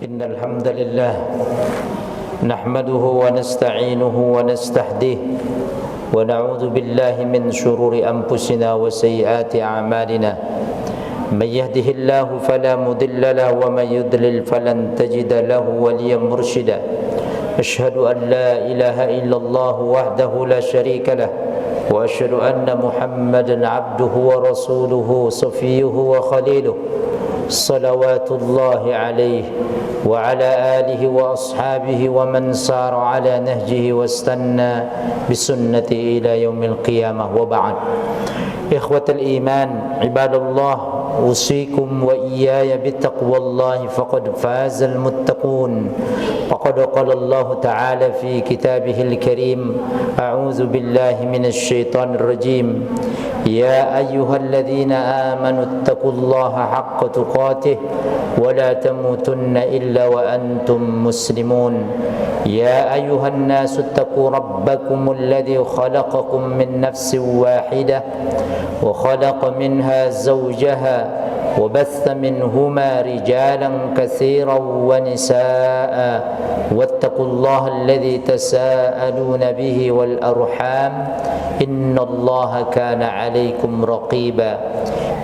إن الحمد لله نحمده ونستعينه ونستهديه ونعوذ بالله من شرور أنفسنا وسيئات أعمالنا من يهده الله فلا مضل له ومن يضلل فلن تجد له وليا مرشدا أشهد أن لا إله إلا الله وحده لا شريك له وأشهد أن محمدا عبده ورسوله صفيه وخليله صلوات الله عليه وعلى آله وأصحابه ومن سار على نهجه واستنى بسنته إلى يوم القيامة وبعد إخوة الإيمان عباد الله أوصيكم وإياي بتقوى الله فقد فاز المتقون فقد قال الله تعالى في كتابه الكريم أعوذ بالله من الشيطان الرجيم يا أيها الذين آمنوا اتقوا الله حق تقاته ولا تموتن إلا وأنتم مسلمون يا أيها الناس اتقوا ربكم الذي خلقكم من نفس واحدة وخلق منها زوجها وبث منهما رجالا كثيرا ونساء واتقوا الله الذي تساءلون به والأرحام إن الله كان عليكم رقيبا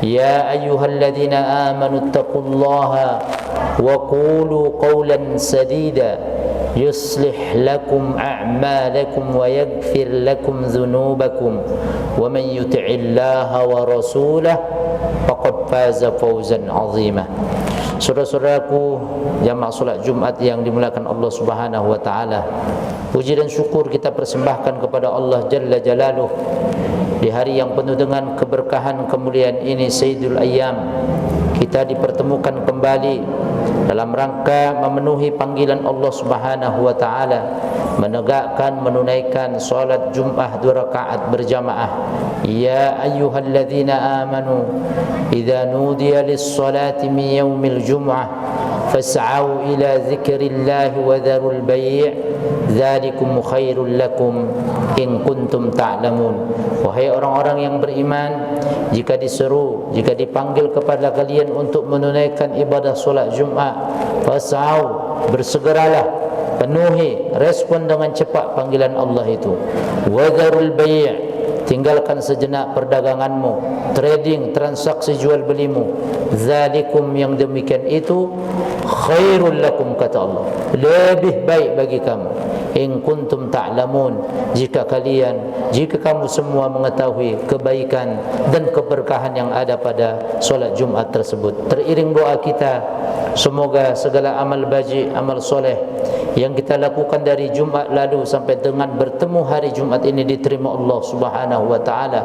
يا أيها الذين آمنوا اتقوا الله وقولوا قولا سديدا يصلح لكم أعمالكم ويغفر لكم ذنوبكم ومن يطع الله ورسوله faqad faza fawzan azima. Saudara-saudaraku jamaah solat Jumat yang dimuliakan Allah Subhanahu wa taala. Puji dan syukur kita persembahkan kepada Allah Jalla Jalaluh di hari yang penuh dengan keberkahan kemuliaan ini, Sayyidul Ayyam. Kita dipertemukan kembali dalam rangka memenuhi panggilan Allah Subhanahu wa taala, menunaikan salat Jumat 2 rakaat berjamaah. Ya ayyuhalladzina amanu idza nudiya lis-salati min yaumil jumu'ah fas'au ila dzikrillahi wa dzarul bai' dzalikum khairul lakum in kuntum ta'lamun. Wahai orang-orang yang beriman, jika diseru, jika dipanggil kepada kalian untuk menunaikan ibadah solat Jumat, fas'au, bersegeralah, penuhi, respon dengan cepat panggilan Allah itu. Wa dzarul bai', tinggalkan sejenak perdaganganmu, trading, transaksi jual belimu. Zalikum, yang demikian itu, khairul lakum, kata Allah, lebih baik bagi kamu. In kuntum ta'lamun, jika kamu semua mengetahui kebaikan dan keberkahan yang ada pada solat Jumat tersebut. Teriring doa kita, semoga segala amal baik, amal soleh yang kita lakukan dari Jumat lalu sampai dengan bertemu hari Jumat ini diterima Allah Subhanahu wa taala.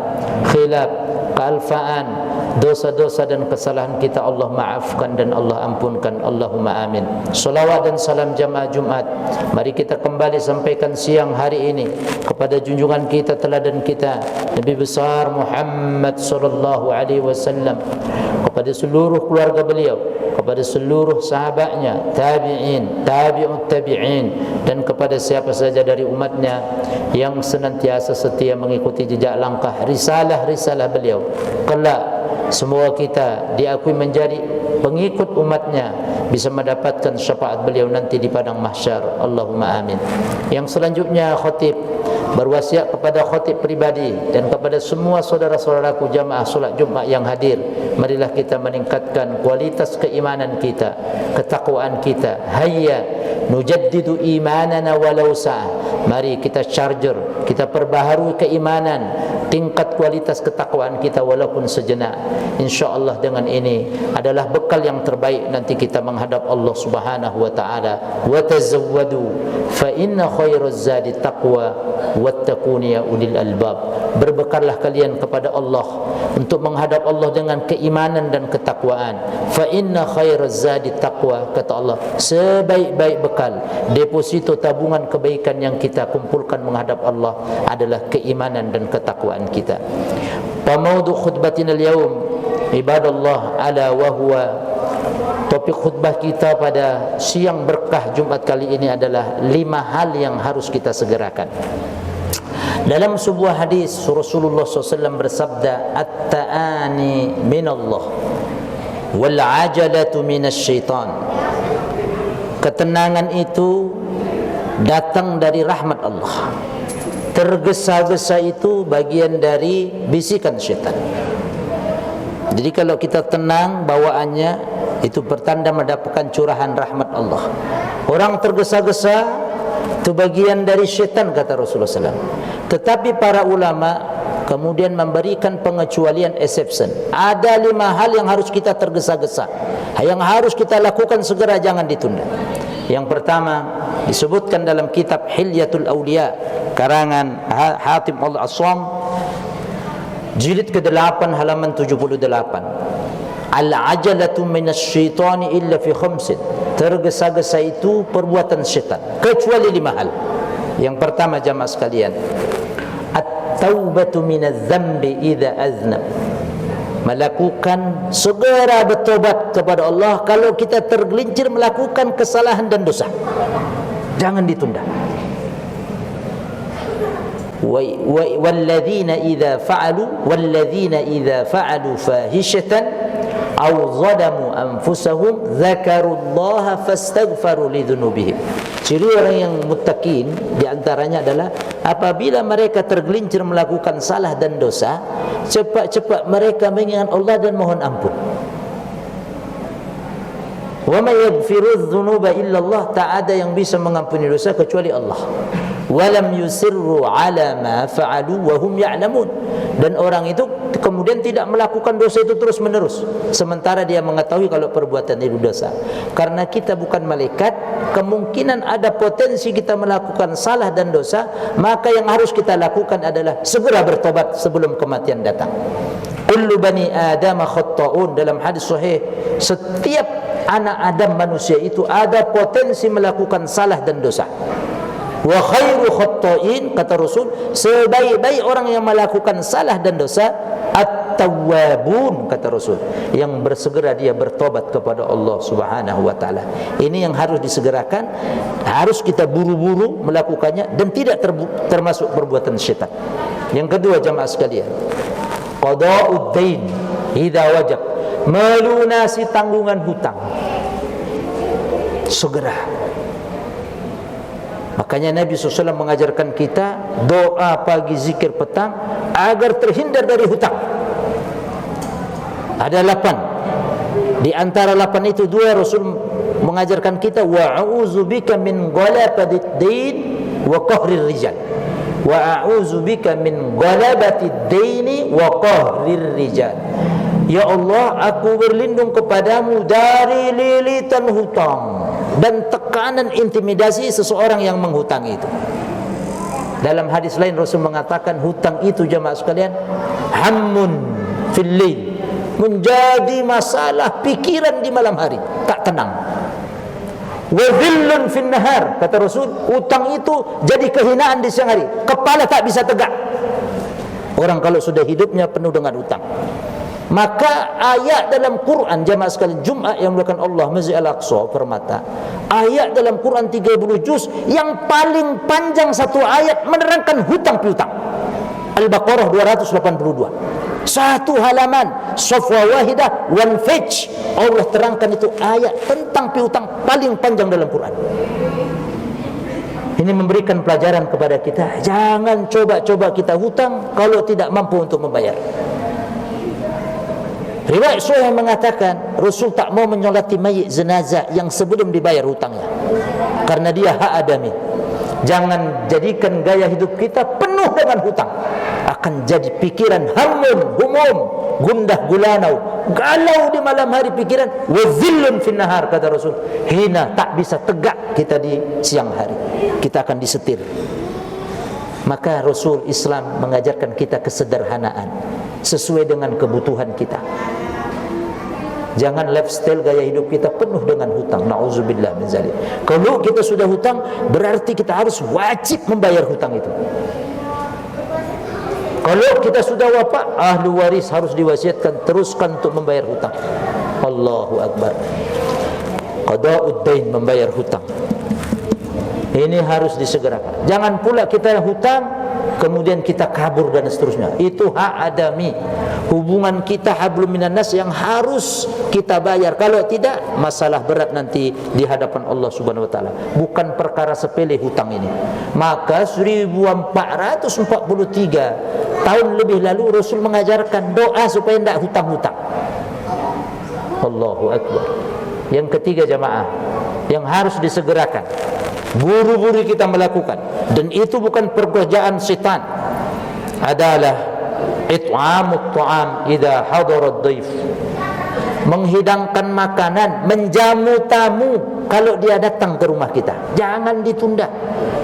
Khilaf, kealfaan, dosa-dosa dan kesalahan kita Allah maafkan dan Allah ampunkan. Allahumma amin. Salawat dan salam jamaah Jumat mari kita kembali sampaikan siang hari ini kepada junjungan kita, teladan kita, Nabi besar Muhammad sallallahu alaihi wasallam, kepada seluruh keluarga beliau, kepada seluruh sahabatnya, tabi'in, tabi'ut tabi'in, dan kepada siapa saja dari umatnya yang senantiasa setia mengikuti jejak langkah risalah-risalah beliau. Kelak semoga kita diakui menjadi pengikut umatnya, bisa mendapatkan syafaat beliau nanti di padang mahsyar. Allahumma amin. Yang selanjutnya, khatib berwasiat kepada khatib pribadi dan kepada semua saudara-saudaraku jamaah solat Jumat yang hadir, marilah kita meningkatkan kualitas keimanan kita, ketakwaan kita. Hayya nujaddidu imanana walau sa'ah, mari kita charger, kita perbaharui keimanan, tingkat kualitas ketakwaan kita walaupun sejenak. InsyaAllah dengan ini adalah bekal yang terbaik nanti kita menghadap Allah Subhanahu wa ta'ala. Wa tazawwadu fa inna khairaz zadi taqwa wattaquni ya ulil albab. Berbekallah kalian kepada Allah untuk menghadap Allah dengan keimanan dan ketakwaan. Fa inna khairaz zadi taqwa, kata Allah, sebaik-baik bekal, deposito tabungan kebaikan yang kita kumpulkan menghadap Allah adalah keimanan dan ketakwaan kita. Pamaudu khutbatina al-yawm ibadallah ala wa huwa, topik khutbah kita pada siang berkah Jumat kali ini adalah 5 hal yang harus kita segerakan. Dalam sebuah hadis Rasulullah SAW bersabda, at-ta'ani minallah wal ajalatu minasyaitan. Ketenangan itu datang dari rahmat Allah. Tergesa-gesa itu bagian dari bisikan syaitan. Jadi kalau kita tenang bawaannya, itu pertanda mendapatkan curahan rahmat Allah. Orang tergesa-gesa itu bagian dari syaitan, kata Rasulullah SAW. Tetapi para ulama kemudian memberikan pengecualian, exception. Ada 5 hal yang harus kita tergesa-gesa, yang harus kita lakukan segera, jangan ditunda. Yang pertama disebutkan dalam kitab Hilyatul Awliya karangan Hatim Al-Aswam, jilid ke-8 halaman 78. Al-ajalatu minasyaitani illa fi khamsin. Tergesa-gesa itu perbuatan syaitan kecuali 5 hal. Yang pertama, jamaah sekalian, at-taubatu minadz-dzambi idza aznab. Melakukan, segera bertobat kepada Allah kalau kita tergelincir melakukan kesalahan dan dosa. Jangan ditunda. Walladzina idza idza fa'alu fahishatan aw zalamu anfusahum dzakarullaha fastaghfaru lidzunubihim. Ciri orang yang muttaqin di antaranya adalah apabila mereka tergelincir melakukan salah dan dosa, cepat-cepat mereka mengingat Allah dan mohon ampun. Wa may yaghfiru dzunuba illa Allah, tak ada yang bisa mengampuni dosa kecuali Allah. Walam yusirru ala ma fa'alu wa hum ya'lamun. Dan orang itu kemudian tidak melakukan dosa itu terus menerus sementara dia mengetahui kalau perbuatan itu dosa. Karena kita bukan malaikat, kemungkinan ada potensi kita melakukan salah dan dosa, maka yang harus kita lakukan adalah segera bertobat sebelum kematian datang. Kullu bani Adam khata'un, dalam hadis sahih, setiap anak Adam manusia itu ada potensi melakukan salah dan dosa. Wa khairu khatta'in, kata Rasul, sebaik-baik orang yang melakukan salah dan dosa at-tawwabun, kata Rasul, yang bersegera dia bertobat kepada Allah Subhanahu wa taala. Ini yang harus disegerakan, harus kita buru-buru melakukannya dan tidak termasuk perbuatan syaitan. Yang kedua, jamaah sekalian, qada'ud dain idza wajab, melunasi tanggungan hutang segera. Makanya Nabi SAW mengajarkan kita doa pagi, zikir petang agar terhindar dari hutang. Ada 8. Di antara 8 itu 2 Rasul mengajarkan kita wa'udzubika min ghalabati ad-dain wa qahrir rijal. Wa'udzubika min ghalabati ad-dain wa qahrir rijal. Ya Allah, aku berlindung kepadamu dari lilitan hutang dan tekanan intimidasi seseorang yang menghutang itu. Dalam hadis lain Rasul mengatakan hutang itu, jamaah sekalian, hammun fil lail, menjadi masalah pikiran di malam hari, tak tenang. Wa dhillun fin nahar, kata Rasul, hutang itu jadi kehinaan di siang hari, kepala tak bisa tegak. Orang kalau sudah hidupnya penuh dengan hutang. Maka ayat dalam Quran, jamaah sekalian, Jumat yang melakukan Allah, Masjid Al-Aqsa, Permata, ayat dalam Quran 30 juz yang paling panjang satu ayat menerangkan hutang piutang. Al-Baqarah 282, satu halaman, safwa wahidah, one page, Allah terangkan itu ayat tentang piutang paling panjang dalam Quran. Ini memberikan pelajaran kepada kita, jangan coba-coba kita hutang kalau tidak mampu untuk membayar. Riwayat sahih mengatakan Rasul tak mau menyolati mayit jenazah yang sebelum dibayar hutangnya, karena dia hak adami. Jangan jadikan gaya hidup kita penuh dengan hutang, akan jadi pikiran hamun, humum, gundah gulanau, galau di malam hari pikiran, wa dhillun fin nahar, kata Rasul, hina, tak bisa tegak kita di siang hari, kita akan disetir. Maka Rasul Islam mengajarkan kita kesederhanaan sesuai dengan kebutuhan kita. Jangan lifestyle gaya hidup kita penuh dengan hutang. Na'udzubillah min zalik. Kalau kita sudah hutang, berarti kita harus wajib membayar hutang itu. Kalau kita sudah wafat, ahli waris harus diwasiatkan teruskan untuk membayar hutang. Allahu Akbar. Qada'ud dain, membayar hutang. Ini harus disegerakan. Jangan pula kita hutang kemudian kita kabur dan seterusnya. Itu hak adami. hubungan kita hablum minan nas yang harus kita bayar. Kalau tidak, masalah berat nanti di hadapan Allah Subhanahu wa taala. Bukan perkara sepele hutang ini. Maka 1443 tahun lebih lalu Rasul mengajarkan doa supaya tidak hutang-hutang. Allahu akbar. Yang ketiga jamaah, yang harus disegerakan, buru-buru kita melakukan, dan itu bukan pekerjaan setan, adalah it'amut ta'am idza hadara ad-dhaif. Menghidangkan makanan, menjamu tamu kalau dia datang ke rumah kita. Jangan ditunda.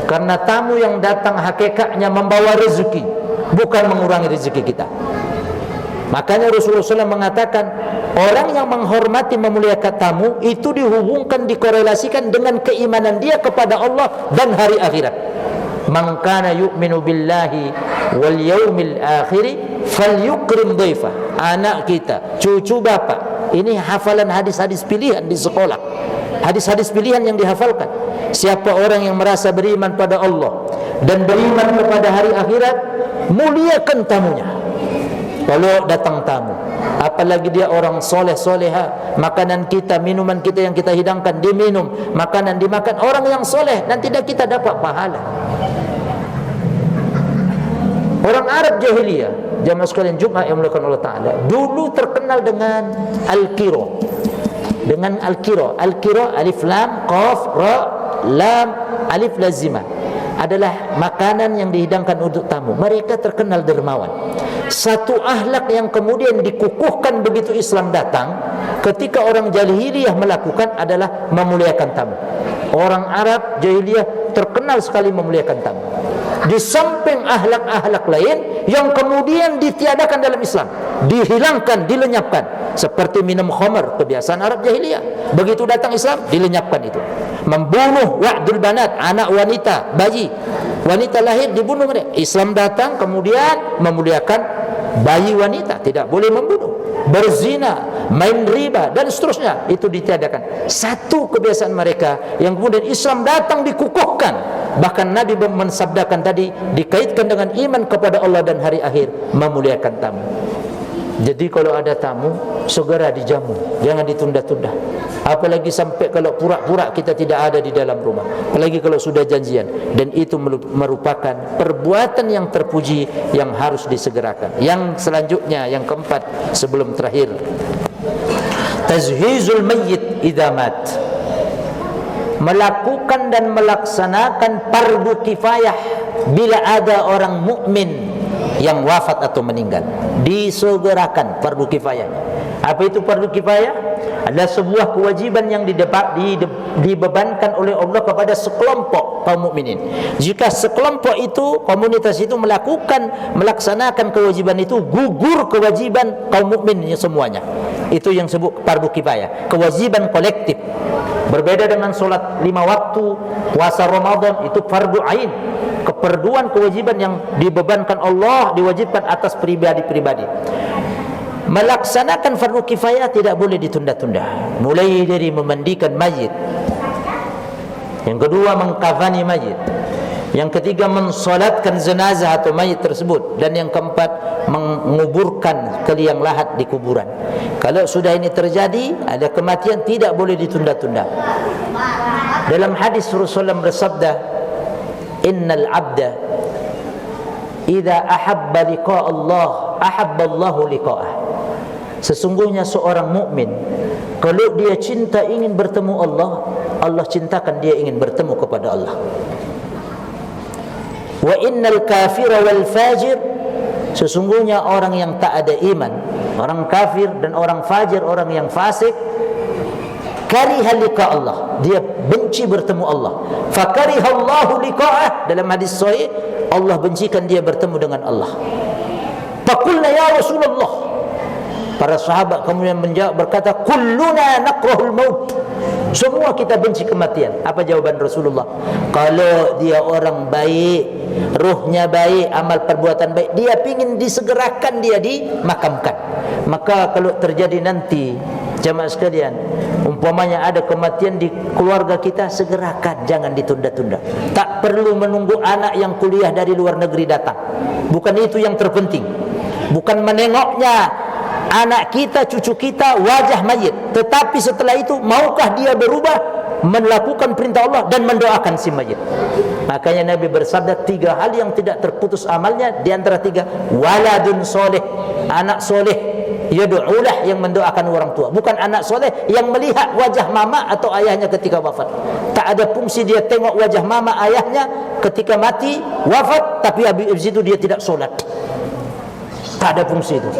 Karena tamu yang datang hakikatnya membawa rezeki, bukan mengurangi rezeki kita. Makanya Rasulullah SAW mengatakan, orang yang menghormati, memuliakan tamu itu dihubungkan, dikorelasikan dengan keimanan dia kepada Allah dan hari akhirat. Man kana yu'minu billahi wal yaumil akhir falyukrim dhaifah. Anak kita, cucu bapak, ini hafalan hadis-hadis pilihan di sekolah. Hadis-hadis pilihan yang dihafalkan. Siapa orang yang merasa beriman pada Allah dan beriman kepada hari akhirat, muliakan tamunya. Kalau datang tamu, apalagi dia orang soleh-soleha, makanan kita, minuman kita yang kita hidangkan diminum, makanan dimakan orang yang soleh, dan tidak kita dapat pahala. Orang Arab jahiliyah, jamaah sekalian Jumat yang dimuliakan Allah Ta'ala, dulu terkenal dengan al-qira. Dengan al-qira. Al-qira, alif lam, qaf, ra, lam, alif lazimah, adalah makanan yang dihidangkan untuk tamu. Mereka terkenal dermawan. Satu akhlak yang kemudian dikukuhkan begitu Islam datang, ketika orang jahiliyah melakukan, adalah memuliakan tamu. Orang Arab jahiliyah terkenal sekali memuliakan tamu. Di samping akhlak-akhlak lain yang kemudian ditiadakan dalam Islam, dihilangkan, dilenyapkan, seperti minum khamar, kebiasaan Arab jahiliyah. Begitu datang Islam, dilenyapkan itu. Membunuh wa'dul banat, anak wanita, bayi, wanita lahir dibunuh mereka. Islam datang kemudian memuliakan bayi wanita, tidak boleh membunuh. Berzina, main riba, dan seterusnya, itu ditiadakan. Satu kebiasaan mereka yang kemudian Islam datang dikukuhkan. Bahkan Nabi mensabdakan tadi, dikaitkan dengan iman kepada Allah dan hari akhir, memuliakan tamu. Jadi kalau ada tamu, segera dijamu, jangan ditunda-tunda. Apalagi sampai kalau pura-pura kita tidak ada di dalam rumah, apalagi kalau sudah janjian. Dan itu merupakan perbuatan yang terpuji yang harus disegerakan. Yang selanjutnya, yang keempat sebelum terakhir, tazhizul mayyit idza mat. Melakukan dan melaksanakan fardu kifayah bila ada orang mukmin yang wafat atau meninggal. Disegerakan fardu kifayahnya. Apa itu fardu kifayah? Adalah sebuah kewajiban yang dibebankan oleh Allah kepada sekelompok kaum mukminin. Jika sekelompok itu, komunitas itu melaksanakan kewajiban itu, gugur kewajiban kaum mukmin semuanya. Itu yang disebut fardu kifayah, kewajiban kolektif. Berbeda dengan solat 5 waktu, puasa Ramadan, itu fardu ain, keperduan kewajiban yang dibebankan Allah, diwajibkan atas pribadi-pribadi. Melaksanakan fardu kifayah tidak boleh ditunda-tunda. Mulai dari memandikan mayit, yang kedua mengkafani mayit, yang ketiga mensolatkan jenazah atau mayit tersebut, dan yang keempat menguburkan ke liang lahat di kuburan. Kalau sudah ini terjadi, ada kematian, tidak boleh ditunda-tunda. Dalam hadis Rasulullah bersabda, innal abda idza ahabba liqa Allah ahabba Allahu liqa'ah. Sesungguhnya seorang mukmin, kalau dia cinta ingin bertemu Allah, Allah cintakan dia ingin bertemu kepada Allah. Wa innal kafira wal fajir, sesungguhnya orang yang tak ada iman, orang kafir dan orang fajir, orang yang fasik, kariha liqa Allah, dia benci bertemu Allah. Fakarihallahu liqa'ah, dalam hadis sahih, Allah bencikan dia bertemu dengan Allah. Faqulna ya Rasulullah, para sahabat kemudian menjawab, berkata, kulluna nakrahul maut, semua kita benci kematian. Apa jawaban Rasulullah? Kalau dia orang baik, ruhnya baik, amal perbuatan baik, dia ingin disegerakan, dia dimakamkan. Maka kalau terjadi nanti, jamaah sekalian, umpamanya ada kematian di keluarga kita, segerakan, jangan ditunda-tunda. Tak perlu menunggu anak yang kuliah dari luar negeri datang, bukan itu yang terpenting. bukan menengoknya anak kita, cucu kita wajah mayit, tetapi setelah itu maukah dia berubah melakukan perintah Allah dan mendoakan si mayit. Makanya Nabi bersabda 3 hal yang tidak terputus amalnya, di antara 3 waladun soleh, anak soleh yad'ulah, yang mendoakan orang tua, bukan anak soleh yang melihat wajah mama atau ayahnya ketika wafat. Tak ada fungsi dia tengok wajah mama ayahnya ketika mati wafat, tapi habis itu dia tidak solat. Tak ada fungsi itu.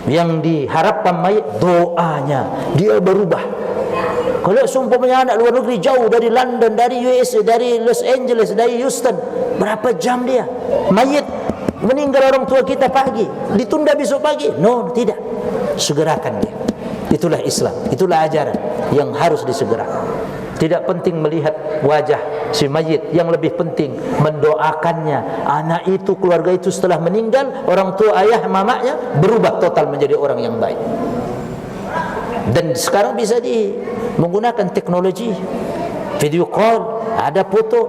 Yang diharapkan mayit doanya, dia berubah. Kalau seumpamanya anak luar negeri jauh dari London, dari USA, dari Los Angeles, dari Houston, berapa jam dia? Mayit meninggal orang tua kita pagi, ditunda besok pagi? No, tidak. Segerakan dia. Itulah Islam, itulah ajaran yang harus disegerakan. Tidak penting melihat wajah si mayit, yang lebih penting mendoakannya. Anak itu, keluarga itu setelah meninggal, orang tua, ayah, mamanya berubah total menjadi orang yang baik. Dan sekarang bisa menggunakan teknologi video call, ada foto,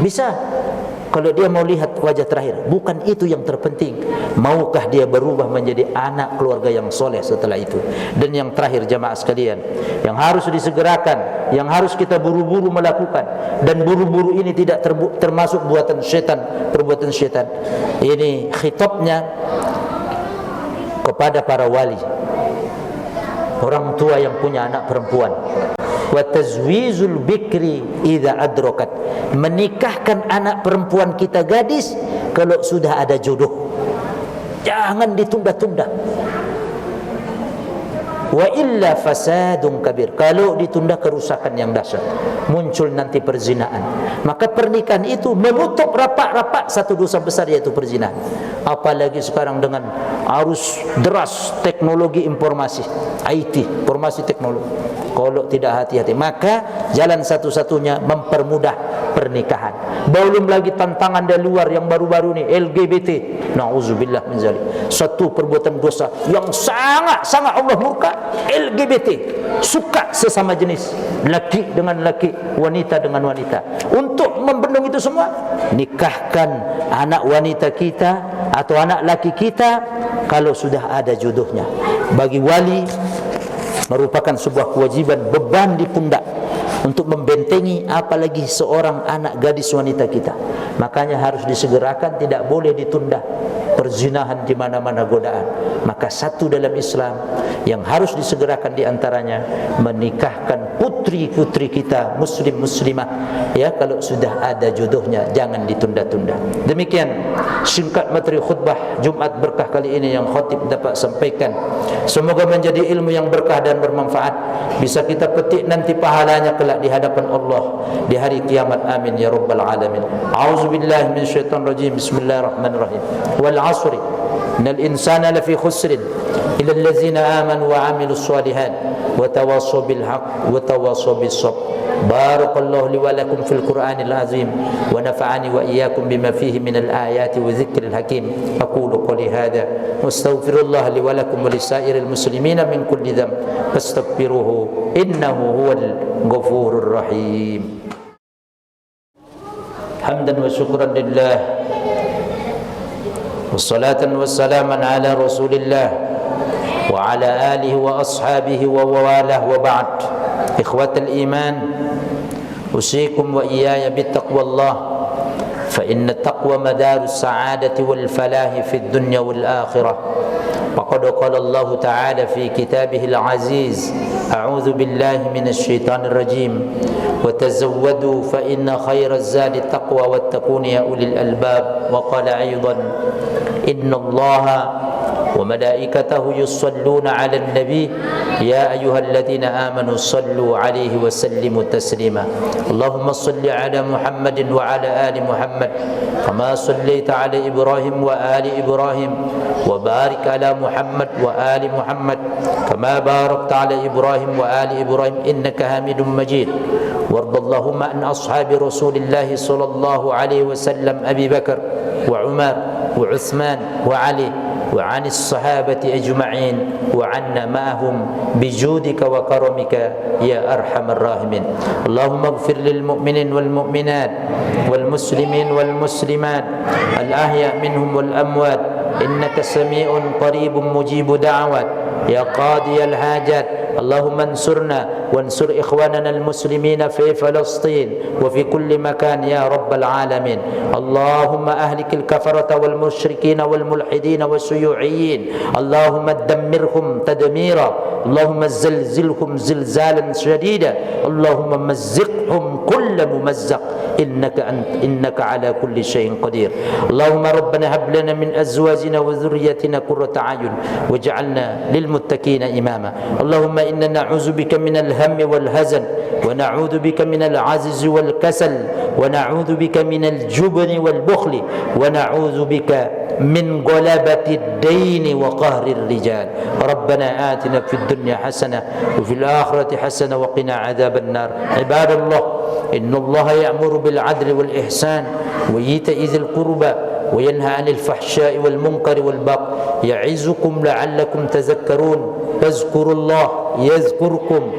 bisa. Kalau dia mau lihat wajah terakhir, bukan itu yang terpenting. Maukah dia berubah menjadi anak keluarga yang soleh setelah itu? Dan yang terakhir jamaah sekalian, yang harus disegerakan, yang harus kita buru-buru melakukan, dan buru-buru ini tidak termasuk buatan syaitan, perbuatan syaitan. Ini khitabnya kepada para wali, orang tua yang punya anak perempuan. Wa tazwijul bikri idza adrakat, menikahkan anak perempuan kita gadis kalau sudah ada jodoh, jangan ditunda-tunda. Wa illa fasadun kabir, kalau ditunda kerusakan yang dahsyat, muncul nanti perzinaan. Maka pernikahan itu menutup rapat-rapat satu dosa besar, yaitu perzinahan. Apalagi sekarang dengan arus deras teknologi informasi, IT, informasi teknologi. Kalau tidak hati-hati, maka jalan satu-satunya mempermudah pernikahan. Belum lagi tantangan dari luar yang baru-baru ini, LGBT. Nauzubillah min zalik. Satu perbuatan dosa yang sangat-sangat Allah murka. LGBT, suka sesama jenis, laki dengan laki, wanita dengan wanita. Untuk membendung itu semua, nikahkan anak wanita kita atau anak laki kita kalau sudah ada jodohnya. Bagi wali merupakan sebuah kewajiban, beban di pundak untuk membentengi apalagi seorang anak gadis wanita kita. Makanya harus disegerakan, tidak boleh ditunda. Perzinahan di mana-mana godaan. Maka satu dalam Islam yang harus disegerakan di antaranya menikahkan putri-putri kita, muslim muslimah, ya, kalau sudah ada jodohnya, jangan ditunda-tunda. Demikian singkat materi khutbah Jumat berkah kali ini yang khatib dapat sampaikan. Semoga menjadi ilmu yang berkah dan bermanfaat, bisa kita petik nanti pahalanya kelak di hadapan Allah di hari kiamat. Amin ya rabbal alamin. A'udzubillahi minasyaitonir rajim. Bismillahirrahmanirrahim. Wal 'asri innal insana lafi khusrin illa allazina amanu wa 'amilus shalihat wa tawassaw bil haqq wa tawassaw bis sabr. Barakallahu li wa lakum fil Qur'anil azim wa nafa'ani wa iyyakum bima fihi minal ayati wa dzikril hakim. Aqulu qouli hadza wa astaghfirullah li wa lakum wa lisairil muslimina min kulli dhanb fastaghfiruhu innahu huwal ghafurur rahim. Hamdan wa syukran lillah, wassalatan wassalaman ala rasulillah wa ala alihi wa ashabihi wa walah wa ba'd. Ikhwatal iman, usikum wa iyaya bittaqwallah, fa inna taqwa madarus sa'adati wal falahi fid dunya wal akhirah. Faqad qala Allah ta'ala fi kitabihil aziz, a'udzu billahi minasy syaithanir rajim, wa tazawwadu fa inna khairaz zadi taqwa wattaqun ya ulil albab. Wa qala aidan innallaha wa malaikatahu yusalluna 'alan nabi ya ayyuhalladzina amanu sallu 'alaihi wa sallimu taslima. Allahumma salli 'ala Muhammadin wa 'ala ali Muhammad kama sallaita 'ala Ibrahim wa ali Ibrahim wa barik 'ala Muhammad wa ali Muhammad kama barakta 'ala Ibrahim wa ali Ibrahim innaka Hamidum Majid. Wardallahumma an ashabi Rasulillah sallallahu alaihi wasallam Abi Bakar wa Umar wa Uthman wa Ali wa 'anis sahabati ajma'in wa 'anna ma'ahum bijudika wa karamika ya arhamar rahimin. Allahumma ighfir lil mu'minin wal mu'minat wal muslimin wal muslimat al ahya' minhum wal amwat إنك سميع قريب مجيب دعوات يا قاضي الحاجات. اللهم انصرنا وانصر إخواننا المسلمين في فلسطين وفي كل مكان يا رب العالمين. اللهم أهلك الكفرة والمشركين والملحدين والشيوعيين. اللهم دمرهم تدميرا. اللهم زلزلهم زلزالا شديدا. اللهم مزقهم كل ممزق إنك على كل شيء قدير. اللهم ربنا هب لنا من أزواجنا وذريتنا قرة أعين واجعلنا للمتقين إماما. اللهم إنا نعوذ بك من الهم والهزن ونعوذ بك من العجز والكسل ونعوذ بك من الجبن والبخل ونعوذ بك من غلبة الدين وقهر الرجال. ربنا آتنا في الدنيا حسنة وفي الآخرة حسنة وقنا عذاب النار. عباد الله إن الله يأمر بالعدل والإحسان وإيتاء ذي القربى وينهى عن الفحشاء والمنكر والبغي يعظكم لعلكم تذكرون. فاذكروا الله يذكركم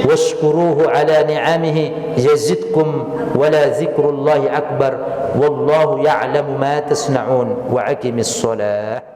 واشكروه على نعمه يزدكم ولا ذكر الله أكبر والله يعلم ما تصنعون. وأقم الصلاة.